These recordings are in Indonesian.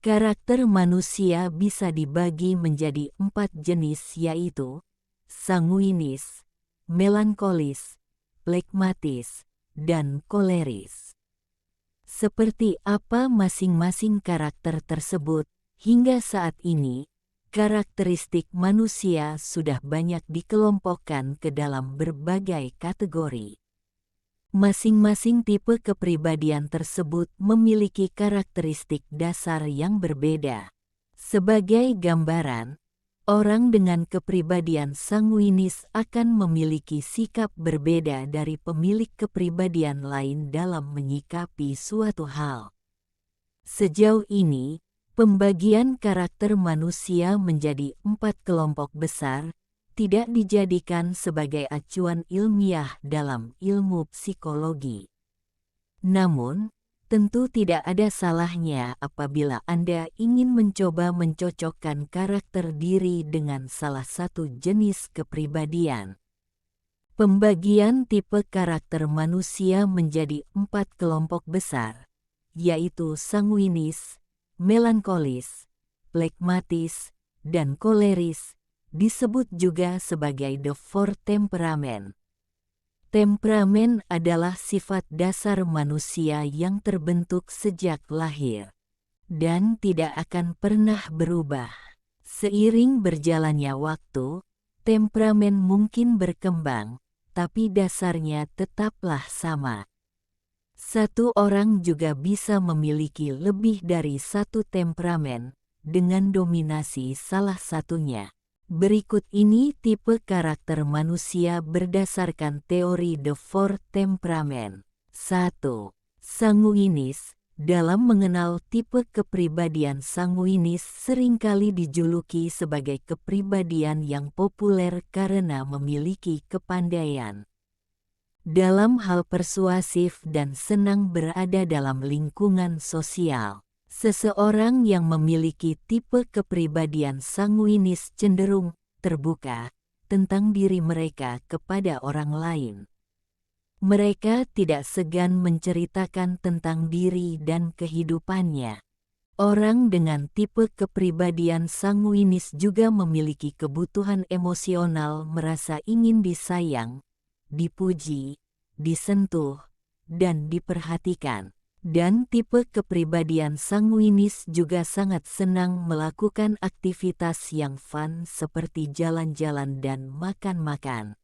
Karakter manusia bisa dibagi menjadi 4 jenis, yaitu sanguinis, melankolis, flegmatis, dan koleris. Seperti apa masing-masing karakter tersebut? Hingga saat ini, karakteristik manusia sudah banyak dikelompokkan ke dalam berbagai kategori. Masing-masing tipe kepribadian tersebut memiliki karakteristik dasar yang berbeda. Sebagai gambaran, orang dengan kepribadian sanguinis akan memiliki sikap berbeda dari pemilik kepribadian lain dalam menyikapi suatu hal. Sejauh ini, pembagian karakter manusia menjadi 4 kelompok besar tidak dijadikan sebagai acuan ilmiah dalam ilmu psikologi. Namun, tentu tidak ada salahnya apabila Anda ingin mencoba mencocokkan karakter diri dengan salah satu jenis kepribadian. Pembagian tipe karakter manusia menjadi 4 kelompok besar, yaitu sanguinis, melankolis, flegmatis, dan koleris, disebut juga sebagai the four temperament. Temperamen adalah sifat dasar manusia yang terbentuk sejak lahir dan tidak akan pernah berubah. Seiring berjalannya waktu, temperamen mungkin berkembang, tapi dasarnya tetaplah sama. Satu orang juga bisa memiliki lebih dari satu temperamen dengan dominasi salah satunya. Berikut ini tipe karakter manusia berdasarkan teori The Four Temperament. 1. Sanguinis. Dalam mengenal tipe kepribadian sanguinis seringkali dijuluki sebagai kepribadian yang populer karena memiliki kepandaian dalam hal persuasif dan senang berada dalam lingkungan sosial. Seseorang yang memiliki tipe kepribadian sanguinis cenderung terbuka tentang diri mereka kepada orang lain. Mereka tidak segan menceritakan tentang diri dan kehidupannya. Orang dengan tipe kepribadian sanguinis juga memiliki kebutuhan emosional merasa ingin disayang, dipuji, disentuh, dan diperhatikan. Dan tipe kepribadian sanguinis juga sangat senang melakukan aktivitas yang fun seperti jalan-jalan dan makan-makan.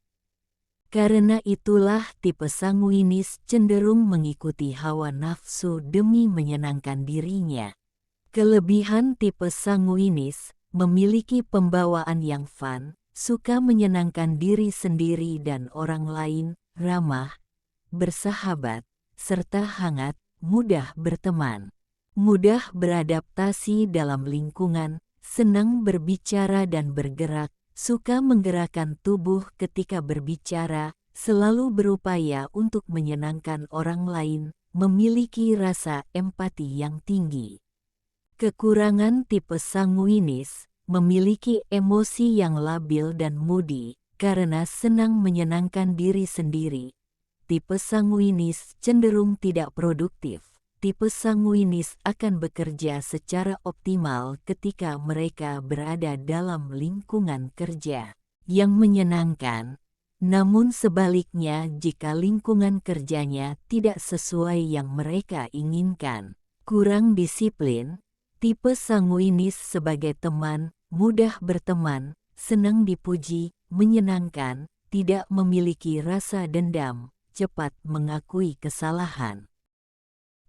Karena itulah tipe sanguinis cenderung mengikuti hawa nafsu demi menyenangkan dirinya. Kelebihan tipe sanguinis memiliki pembawaan yang fun, suka menyenangkan diri sendiri dan orang lain, ramah, bersahabat, serta hangat, mudah berteman, mudah beradaptasi dalam lingkungan, senang berbicara dan bergerak, suka menggerakkan tubuh ketika berbicara, selalu berupaya untuk menyenangkan orang lain, memiliki rasa empati yang tinggi. Kekurangan tipe sanguinis memiliki emosi yang labil dan moody karena senang menyenangkan diri sendiri. Tipe sanguinis cenderung tidak produktif. Tipe sanguinis akan bekerja secara optimal ketika mereka berada dalam lingkungan kerja yang menyenangkan. Namun sebaliknya jika lingkungan kerjanya tidak sesuai yang mereka inginkan, kurang disiplin, tipe sanguinis sebagai teman, mudah berteman, senang dipuji, menyenangkan, tidak memiliki rasa dendam, cepat mengakui kesalahan.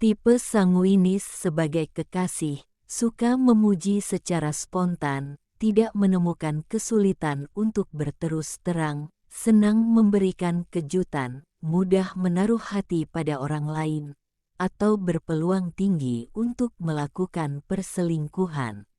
Tipe sanguinis sebagai kekasih, suka memuji secara spontan, tidak menemukan kesulitan untuk berterus terang, senang memberikan kejutan, mudah menaruh hati pada orang lain, atau berpeluang tinggi untuk melakukan perselingkuhan.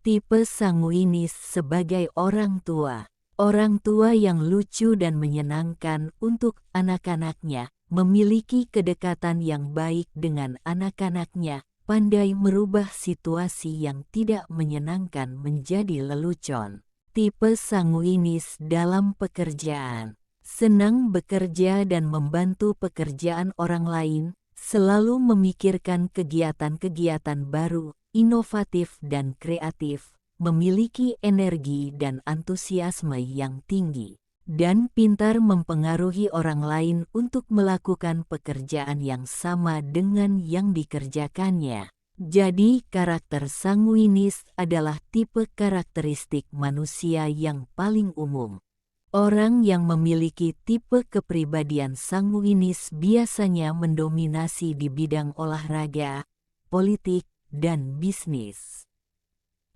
Tipe sanguinis sebagai orang tua yang lucu dan menyenangkan untuk anak-anaknya, memiliki kedekatan yang baik dengan anak-anaknya, pandai merubah situasi yang tidak menyenangkan menjadi lelucon. Tipe sanguinis dalam pekerjaan, senang bekerja dan membantu pekerjaan orang lain, selalu memikirkan kegiatan-kegiatan baru, inovatif dan kreatif, memiliki energi dan antusiasme yang tinggi, dan pintar mempengaruhi orang lain untuk melakukan pekerjaan yang sama dengan yang dikerjakannya. Jadi, karakter sanguinis adalah tipe karakteristik manusia yang paling umum. Orang yang memiliki tipe kepribadian sanguinis biasanya mendominasi di bidang olahraga, politik, dan bisnis.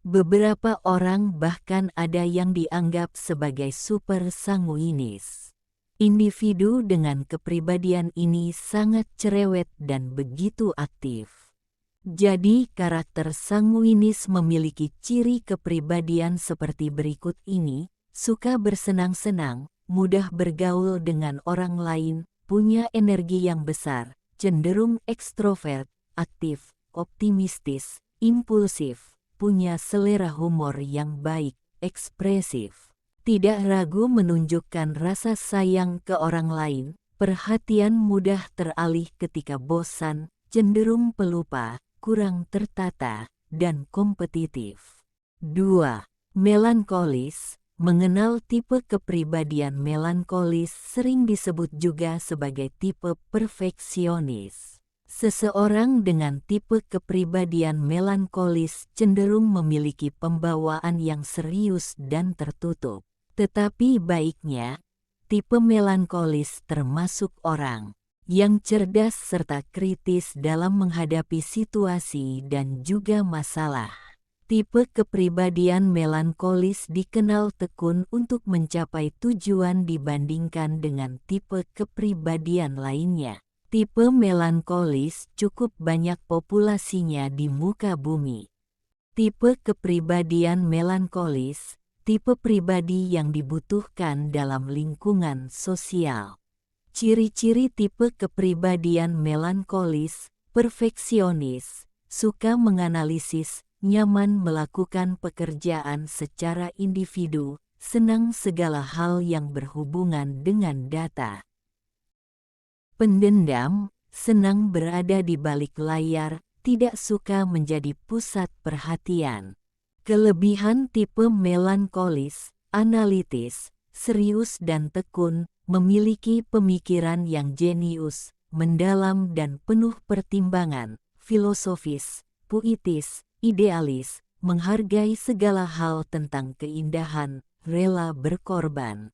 Beberapa orang bahkan ada yang dianggap sebagai super sanguinis. Individu dengan kepribadian ini sangat cerewet dan begitu aktif. Jadi, karakter sanguinis memiliki ciri kepribadian seperti berikut ini: suka bersenang-senang, mudah bergaul dengan orang lain, punya energi yang besar, cenderung ekstrovert, aktif, optimistis, impulsif, punya selera humor yang baik, ekspresif, tidak ragu menunjukkan rasa sayang ke orang lain, perhatian mudah teralih ketika bosan, cenderung pelupa, kurang tertata, dan kompetitif. 2. Melankolis. Mengenal tipe kepribadian melankolis sering disebut juga sebagai tipe perfeksionis. Seseorang dengan tipe kepribadian melankolis cenderung memiliki pembawaan yang serius dan tertutup. Tetapi baiknya, tipe melankolis termasuk orang yang cerdas serta kritis dalam menghadapi situasi dan juga masalah. Tipe kepribadian melankolis dikenal tekun untuk mencapai tujuan dibandingkan dengan tipe kepribadian lainnya. Tipe melankolis cukup banyak populasinya di muka bumi. Tipe kepribadian melankolis, tipe pribadi yang dibutuhkan dalam lingkungan sosial. Ciri-ciri tipe kepribadian melankolis: perfeksionis, suka menganalisis, nyaman melakukan pekerjaan secara individu, senang segala hal yang berhubungan dengan data. Pendendam, senang berada di balik layar, tidak suka menjadi pusat perhatian. Kelebihan tipe melankolis: analitis, serius dan tekun, memiliki pemikiran yang jenius, mendalam dan penuh pertimbangan, filosofis, puitis, idealis, menghargai segala hal tentang keindahan, rela berkorban.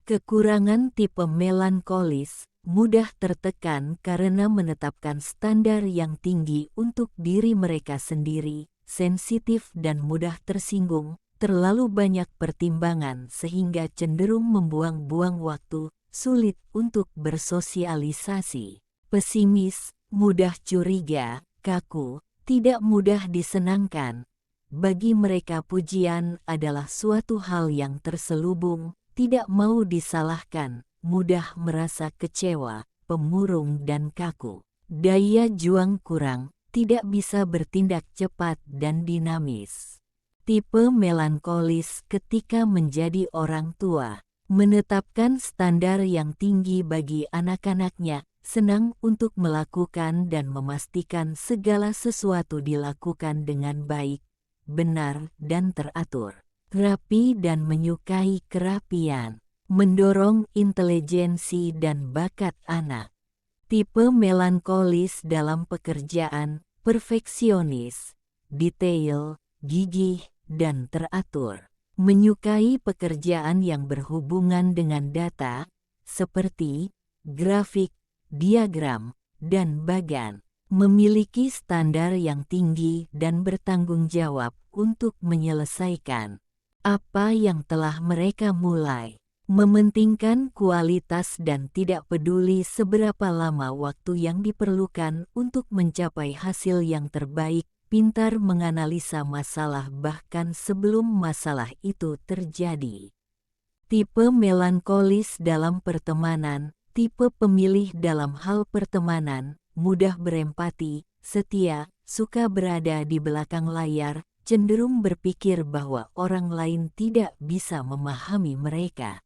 Kekurangan tipe melankolis: mudah tertekan karena menetapkan standar yang tinggi untuk diri mereka sendiri, sensitif dan mudah tersinggung, terlalu banyak pertimbangan sehingga cenderung membuang-buang waktu, sulit untuk bersosialisasi, pesimis, mudah curiga, kaku, tidak mudah disenangkan. Bagi mereka pujian adalah suatu hal yang terselubung, tidak mau disalahkan, mudah merasa kecewa, pemurung dan kaku. Daya juang kurang, tidak bisa bertindak cepat dan dinamis. Tipe melankolis ketika menjadi orang tua, menetapkan standar yang tinggi bagi anak-anaknya, senang untuk melakukan dan memastikan segala sesuatu dilakukan dengan baik, benar dan teratur, rapi dan menyukai kerapian, mendorong intelijensi dan bakat anak. Tipe melankolis dalam pekerjaan, perfeksionis, detail, gigih, dan teratur. Menyukai pekerjaan yang berhubungan dengan data, seperti grafik, diagram, dan bagan. Memiliki standar yang tinggi dan bertanggung jawab untuk menyelesaikan apa yang telah mereka mulai. Mementingkan kualitas dan tidak peduli seberapa lama waktu yang diperlukan untuk mencapai hasil yang terbaik, pintar menganalisa masalah bahkan sebelum masalah itu terjadi. Tipe melankolis dalam pertemanan, tipe pemilih dalam hal pertemanan, mudah berempati, setia, suka berada di belakang layar, cenderung berpikir bahwa orang lain tidak bisa memahami mereka.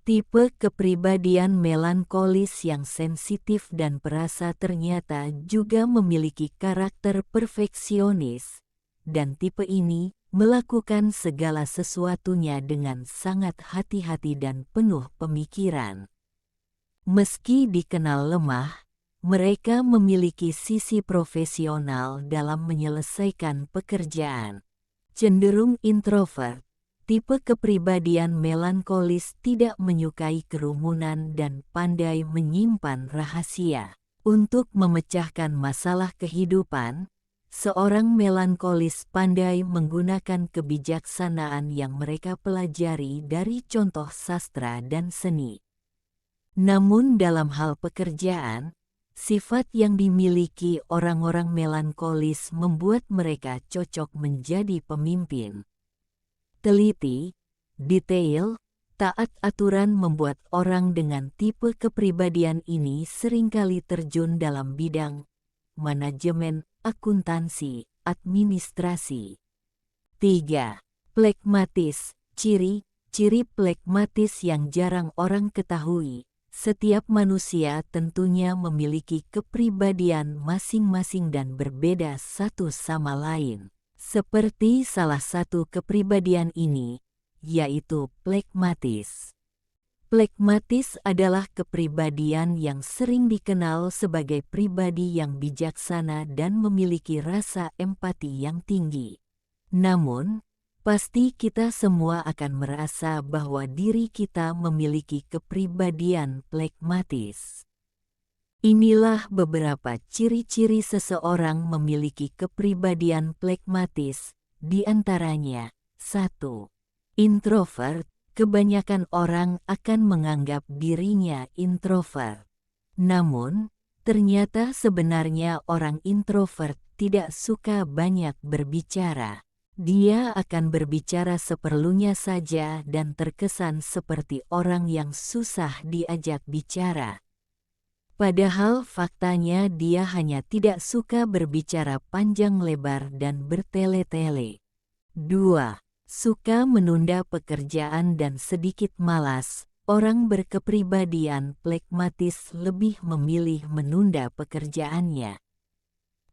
Tipe kepribadian melankolis yang sensitif dan perasa ternyata juga memiliki karakter perfeksionis, dan tipe ini melakukan segala sesuatunya dengan sangat hati-hati dan penuh pemikiran. Meski dikenal lemah, mereka memiliki sisi profesional dalam menyelesaikan pekerjaan. Cenderung introvert, tipe kepribadian melankolis tidak menyukai kerumunan dan pandai menyimpan rahasia. Untuk memecahkan masalah kehidupan, seorang melankolis pandai menggunakan kebijaksanaan yang mereka pelajari dari contoh sastra dan seni. Namun dalam hal pekerjaan, sifat yang dimiliki orang-orang melankolis membuat mereka cocok menjadi pemimpin. Teliti, detail, taat aturan membuat orang dengan tipe kepribadian ini seringkali terjun dalam bidang manajemen, akuntansi, administrasi. 3. Plekmatis, ciri plekmatis yang jarang orang ketahui. Setiap manusia tentunya memiliki kepribadian masing-masing dan berbeda satu sama lain. Seperti salah satu kepribadian ini, yaitu plekmatis. Plekmatis adalah kepribadian yang sering dikenal sebagai pribadi yang bijaksana dan memiliki rasa empati yang tinggi. Namun, pasti kita semua akan merasa bahwa diri kita memiliki kepribadian plekmatis. Inilah beberapa ciri-ciri seseorang memiliki kepribadian plekmatis, di antaranya. 1. Introvert, kebanyakan orang akan menganggap dirinya introvert. Namun, ternyata sebenarnya orang introvert tidak suka banyak berbicara. Dia akan berbicara seperlunya saja dan terkesan seperti orang yang susah diajak bicara. Padahal faktanya dia hanya tidak suka berbicara panjang lebar dan bertele-tele. 2. Suka menunda pekerjaan dan sedikit malas. Orang berkepribadian plekmatis lebih memilih menunda pekerjaannya.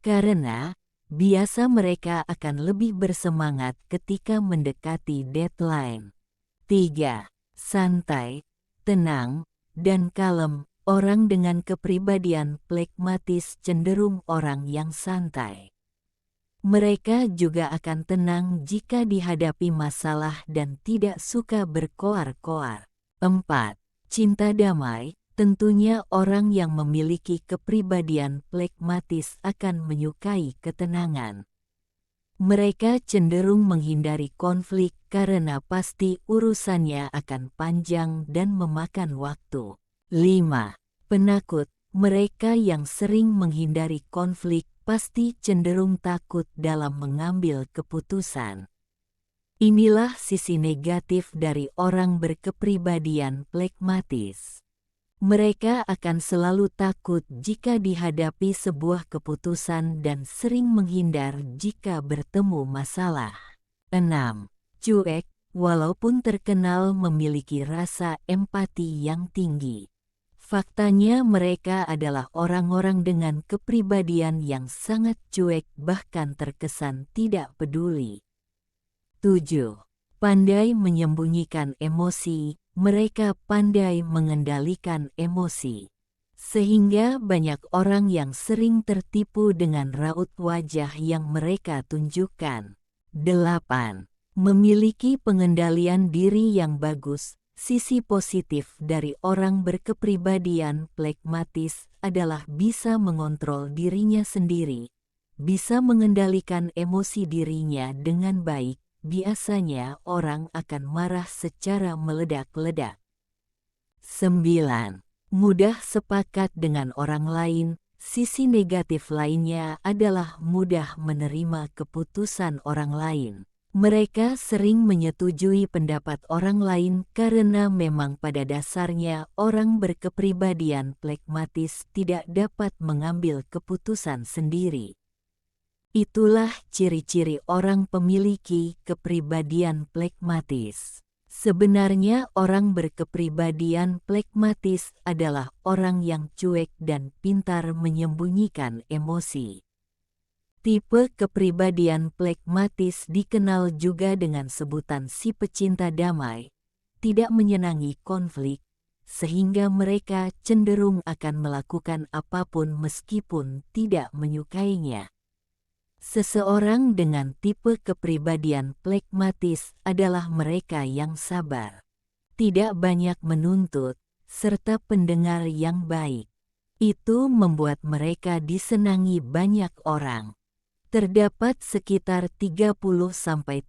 Karena biasa mereka akan lebih bersemangat ketika mendekati deadline. 3. Santai, tenang, dan kalem. Orang dengan kepribadian plekmatis cenderung orang yang santai. Mereka juga akan tenang jika dihadapi masalah dan tidak suka berkoar-koar. 4. Cinta damai. Tentunya orang yang memiliki kepribadian plekmatis akan menyukai ketenangan. Mereka cenderung menghindari konflik karena pasti urusannya akan panjang dan memakan waktu. 5. Penakut. Mereka yang sering menghindari konflik pasti cenderung takut dalam mengambil keputusan. Inilah sisi negatif dari orang berkepribadian plekmatis. Mereka akan selalu takut jika dihadapi sebuah keputusan dan sering menghindar jika bertemu masalah. 6. Cuek. Walaupun terkenal memiliki rasa empati yang tinggi, faktanya mereka adalah orang-orang dengan kepribadian yang sangat cuek bahkan terkesan tidak peduli. 7. Pandai menyembunyikan emosi. Mereka pandai mengendalikan emosi. Sehingga banyak orang yang sering tertipu dengan raut wajah yang mereka tunjukkan. 8. Memiliki pengendalian diri yang bagus. Sisi positif dari orang berkepribadian plekmatis adalah bisa mengontrol dirinya sendiri, bisa mengendalikan emosi dirinya dengan baik. Biasanya orang akan marah secara meledak-ledak. 9. Mudah sepakat dengan orang lain. Sisi negatif lainnya adalah mudah menerima keputusan orang lain. Mereka sering menyetujui pendapat orang lain karena memang pada dasarnya orang berkepribadian plekmatis tidak dapat mengambil keputusan sendiri. Itulah ciri-ciri orang memiliki kepribadian plekmatis. Sebenarnya orang berkepribadian plekmatis adalah orang yang cuek dan pintar menyembunyikan emosi. Tipe kepribadian plekmatis dikenal juga dengan sebutan si pecinta damai, tidak menyenangi konflik, sehingga mereka cenderung akan melakukan apapun meskipun tidak menyukainya. Seseorang dengan tipe kepribadian plekmatis adalah mereka yang sabar, tidak banyak menuntut, serta pendengar yang baik. Itu membuat mereka disenangi banyak orang. Terdapat sekitar 30–35%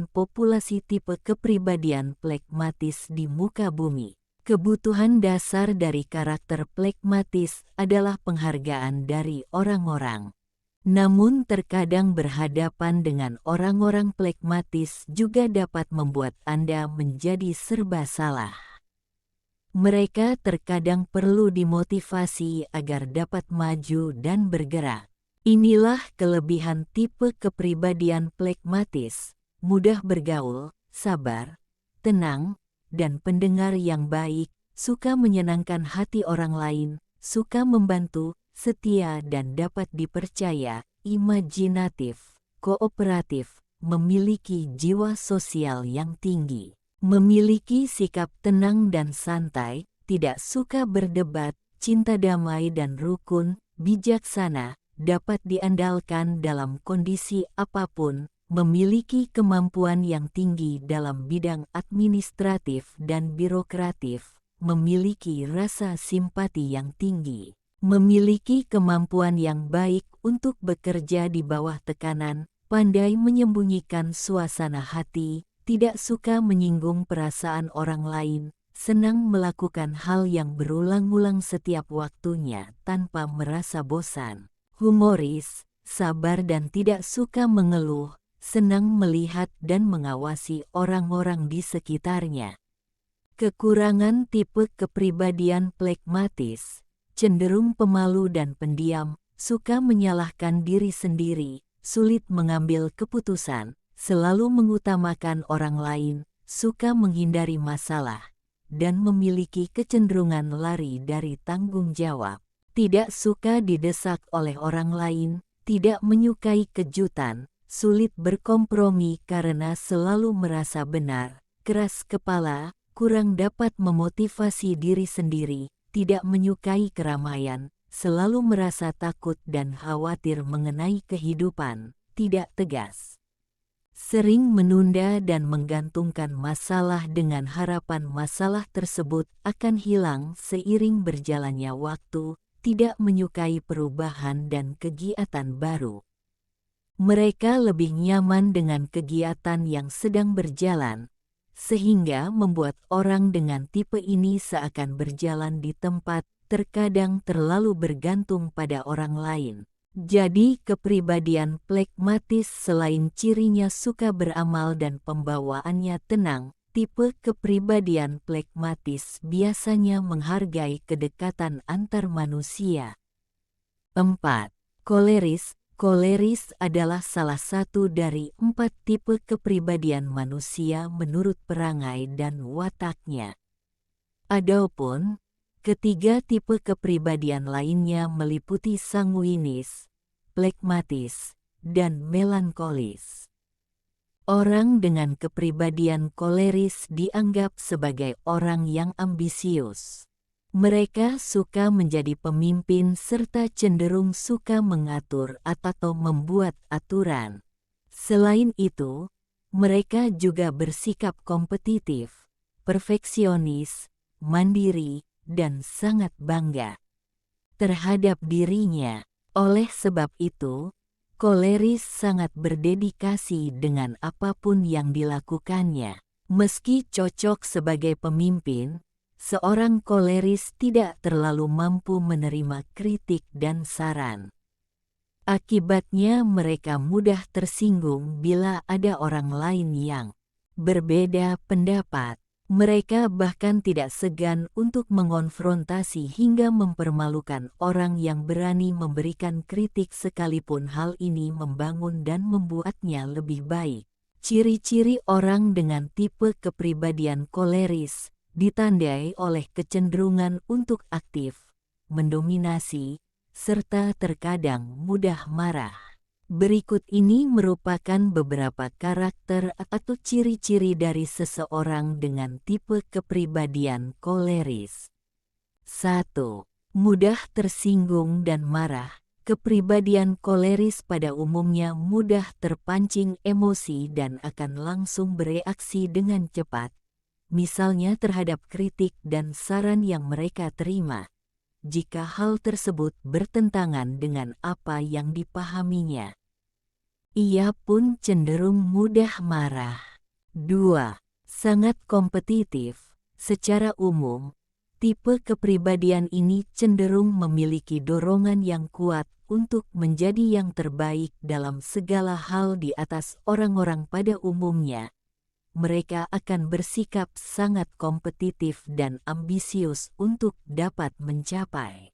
populasi tipe kepribadian plekmatis di muka bumi. Kebutuhan dasar dari karakter plekmatis adalah penghargaan dari orang-orang. Namun terkadang berhadapan dengan orang-orang plekmatis juga dapat membuat Anda menjadi serba salah. Mereka terkadang perlu dimotivasi agar dapat maju dan bergerak. Inilah kelebihan tipe kepribadian plekmatis, mudah bergaul, sabar, tenang, dan pendengar yang baik, suka menyenangkan hati orang lain, suka membantu, setia dan dapat dipercaya, imajinatif, kooperatif, memiliki jiwa sosial yang tinggi, memiliki sikap tenang dan santai, tidak suka berdebat, cinta damai dan rukun, bijaksana, dapat diandalkan dalam kondisi apapun, memiliki kemampuan yang tinggi dalam bidang administratif dan birokratif, memiliki rasa simpati yang tinggi, memiliki kemampuan yang baik untuk bekerja di bawah tekanan, pandai menyembunyikan suasana hati, tidak suka menyinggung perasaan orang lain, senang melakukan hal yang berulang-ulang setiap waktunya tanpa merasa bosan. Humoris, sabar dan tidak suka mengeluh, senang melihat dan mengawasi orang-orang di sekitarnya. Kekurangan tipe kepribadian plekmatis, cenderung pemalu dan pendiam, suka menyalahkan diri sendiri, sulit mengambil keputusan, selalu mengutamakan orang lain, suka menghindari masalah, dan memiliki kecenderungan lari dari tanggung jawab. Tidak suka didesak oleh orang lain, tidak menyukai kejutan, sulit berkompromi karena selalu merasa benar, keras kepala, kurang dapat memotivasi diri sendiri, tidak menyukai keramaian, selalu merasa takut dan khawatir mengenai kehidupan, tidak tegas. Sering menunda dan menggantungkan masalah dengan harapan masalah tersebut akan hilang seiring berjalannya waktu, tidak menyukai perubahan dan kegiatan baru. Mereka lebih nyaman dengan kegiatan yang sedang berjalan, sehingga membuat orang dengan tipe ini seakan berjalan di tempat, terkadang terlalu bergantung pada orang lain. Jadi kepribadian plekmatis selain cirinya suka beramal dan pembawaannya tenang, tipe kepribadian plekmatis biasanya menghargai kedekatan antar manusia. 4. Koleris. Koleris adalah salah satu dari 4 tipe kepribadian manusia menurut perangai dan wataknya. Adapun ketiga tipe kepribadian lainnya meliputi sanguinis, plekmatis, dan melankolis. Orang dengan kepribadian koleris dianggap sebagai orang yang ambisius. Mereka suka menjadi pemimpin serta cenderung suka mengatur atau membuat aturan. Selain itu, mereka juga bersikap kompetitif, perfeksionis, mandiri, dan sangat bangga terhadap dirinya. Oleh sebab itu, koleris sangat berdedikasi dengan apapun yang dilakukannya. Meski cocok sebagai pemimpin, seorang koleris tidak terlalu mampu menerima kritik dan saran. Akibatnya mereka mudah tersinggung bila ada orang lain yang berbeda pendapat. Mereka bahkan tidak segan untuk mengonfrontasi hingga mempermalukan orang yang berani memberikan kritik sekalipun hal ini membangun dan membuatnya lebih baik. Ciri-ciri orang dengan tipe kepribadian koleris ditandai oleh kecenderungan untuk aktif, mendominasi, serta terkadang mudah marah. Berikut ini merupakan beberapa karakter atau ciri-ciri dari seseorang dengan tipe kepribadian koleris. 1. Mudah tersinggung dan marah. Kepribadian koleris pada umumnya mudah terpancing emosi dan akan langsung bereaksi dengan cepat, misalnya terhadap kritik dan saran yang mereka terima, jika hal tersebut bertentangan dengan apa yang dipahaminya. Ia pun cenderung mudah marah. 2. Sangat kompetitif. Secara umum, tipe kepribadian ini cenderung memiliki dorongan yang kuat untuk menjadi yang terbaik dalam segala hal di atas orang-orang pada umumnya. Mereka akan bersikap sangat kompetitif dan ambisius untuk dapat mencapai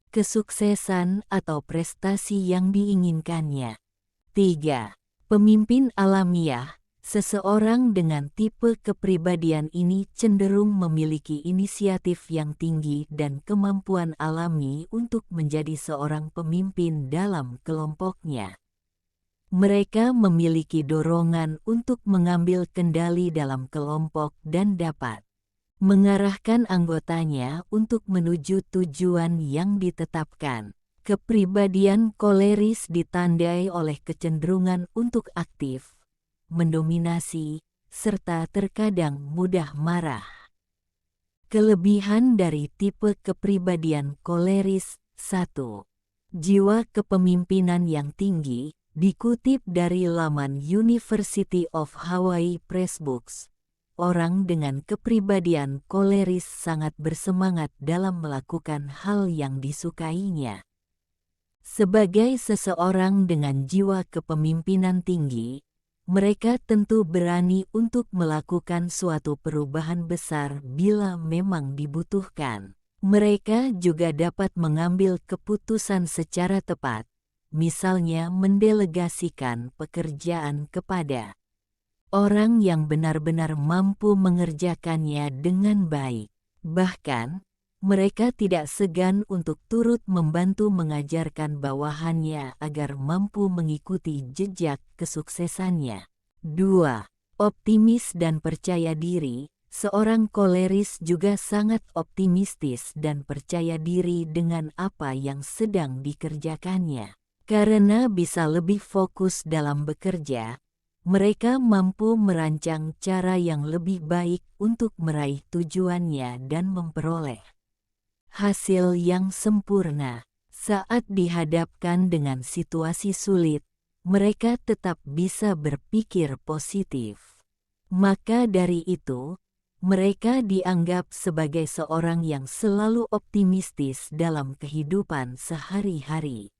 kesuksesan atau prestasi yang diinginkannya. 3. Pemimpin alamiah. Seseorang dengan tipe kepribadian ini cenderung memiliki inisiatif yang tinggi dan kemampuan alami untuk menjadi seorang pemimpin dalam kelompoknya. Mereka memiliki dorongan untuk mengambil kendali dalam kelompok dan dapat mengarahkan anggotanya untuk menuju tujuan yang ditetapkan. Kepribadian koleris ditandai oleh kecenderungan untuk aktif, mendominasi, serta terkadang mudah marah. Kelebihan dari tipe kepribadian koleris. 1. Jiwa kepemimpinan yang tinggi. Dikutip dari laman University of Hawaii Pressbooks, orang dengan kepribadian koleris sangat bersemangat dalam melakukan hal yang disukainya. Sebagai seseorang dengan jiwa kepemimpinan tinggi, mereka tentu berani untuk melakukan suatu perubahan besar bila memang dibutuhkan. Mereka juga dapat mengambil keputusan secara tepat, misalnya mendelegasikan pekerjaan kepada orang yang benar-benar mampu mengerjakannya dengan baik. Bahkan, mereka tidak segan untuk turut membantu mengajarkan bawahannya agar mampu mengikuti jejak kesuksesannya. 2. Optimis dan percaya diri. Seorang koleris juga sangat optimistis dan percaya diri dengan apa yang sedang dikerjakannya. Karena bisa lebih fokus dalam bekerja, mereka mampu merancang cara yang lebih baik untuk meraih tujuannya dan memperoleh hasil yang sempurna. Saat dihadapkan dengan situasi sulit, mereka tetap bisa berpikir positif. Maka dari itu, mereka dianggap sebagai seorang yang selalu optimistis dalam kehidupan sehari-hari.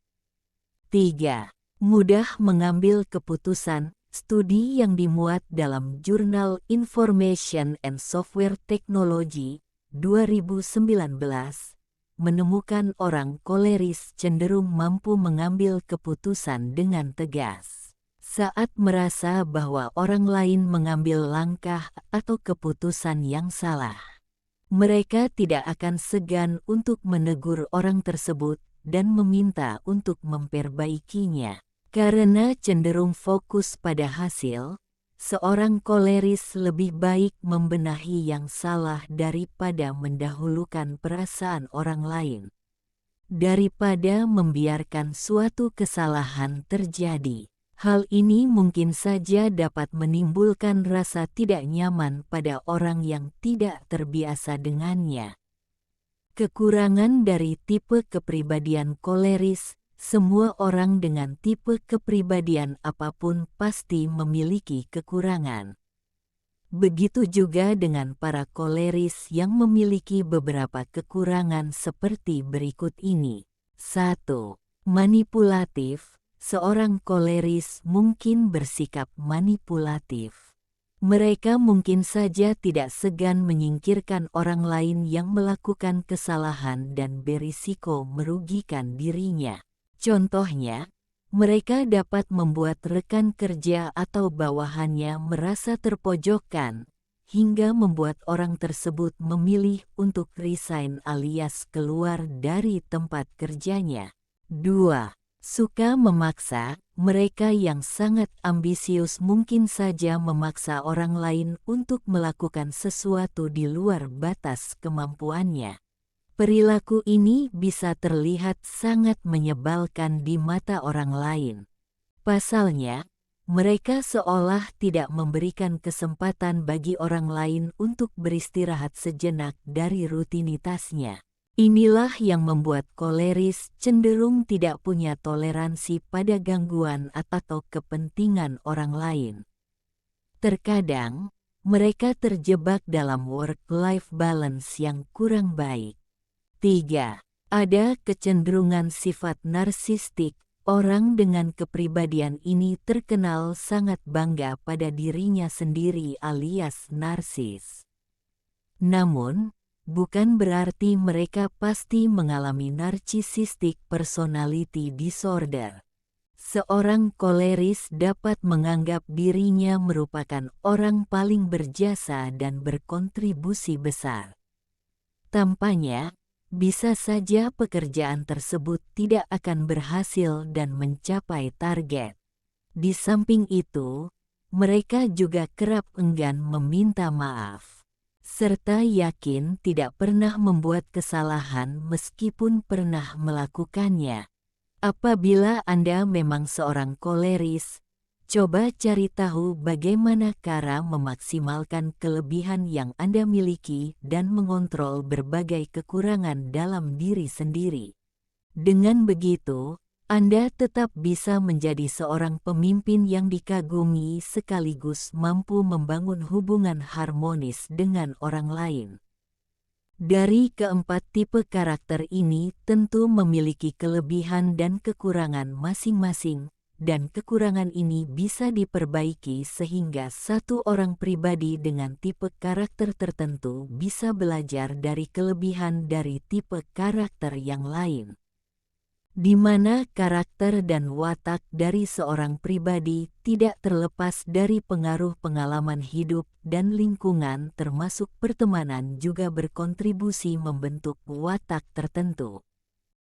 3. Mudah mengambil keputusan. Studi yang dimuat dalam jurnal Information and Software Technology 2019 menemukan orang koleris cenderung mampu mengambil keputusan dengan tegas saat merasa bahwa orang lain mengambil langkah atau keputusan yang salah. Mereka tidak akan segan untuk menegur orang tersebut dan meminta untuk memperbaikinya. Karena cenderung fokus pada hasil, seorang koleris lebih baik membenahi yang salah daripada mendahulukan perasaan orang lain. Daripada membiarkan suatu kesalahan terjadi. Hal ini mungkin saja dapat menimbulkan rasa tidak nyaman pada orang yang tidak terbiasa dengannya. Kekurangan dari tipe kepribadian koleris. Semua orang dengan tipe kepribadian apapun pasti memiliki kekurangan. Begitu juga dengan para koleris yang memiliki beberapa kekurangan seperti berikut ini. 1. Manipulatif. Seorang koleris mungkin bersikap manipulatif. Mereka mungkin saja tidak segan menyingkirkan orang lain yang melakukan kesalahan dan berisiko merugikan dirinya. Contohnya, Mereka dapat membuat rekan kerja atau bawahannya merasa terpojokkan, hingga membuat orang tersebut memilih untuk resign alias keluar dari tempat kerjanya. 2. Suka memaksa. Mereka yang sangat ambisius mungkin saja memaksa orang lain untuk melakukan sesuatu di luar batas kemampuannya. Perilaku ini bisa terlihat sangat menyebalkan di mata orang lain. Pasalnya, mereka seolah tidak memberikan kesempatan bagi orang lain untuk beristirahat sejenak dari rutinitasnya. Inilah yang membuat koleris cenderung tidak punya toleransi pada gangguan atau kepentingan orang lain. Terkadang, mereka terjebak dalam work-life balance yang kurang baik. 3. Ada kecenderungan sifat narsistik. Orang dengan kepribadian ini terkenal sangat bangga pada dirinya sendiri alias narsis. Namun, bukan berarti mereka pasti mengalami narcissistic personality disorder. Seorang koleris dapat menganggap dirinya merupakan orang paling berjasa dan berkontribusi besar. Tampaknya, bisa saja pekerjaan tersebut tidak akan berhasil dan mencapai target. Di samping itu, mereka juga kerap enggan meminta maaf, serta yakin tidak pernah membuat kesalahan meskipun pernah melakukannya. Apabila Anda memang seorang koleris, coba cari tahu bagaimana cara memaksimalkan kelebihan yang Anda miliki dan mengontrol berbagai kekurangan dalam diri sendiri. Dengan begitu, Anda tetap bisa menjadi seorang pemimpin yang dikagumi sekaligus mampu membangun hubungan harmonis dengan orang lain. Dari keempat tipe karakter ini tentu memiliki kelebihan dan kekurangan masing-masing, dan kekurangan ini bisa diperbaiki sehingga satu orang pribadi dengan tipe karakter tertentu bisa belajar dari kelebihan dari tipe karakter yang lain. Di mana karakter dan watak dari seorang pribadi tidak terlepas dari pengaruh pengalaman hidup dan lingkungan termasuk pertemanan juga berkontribusi membentuk watak tertentu.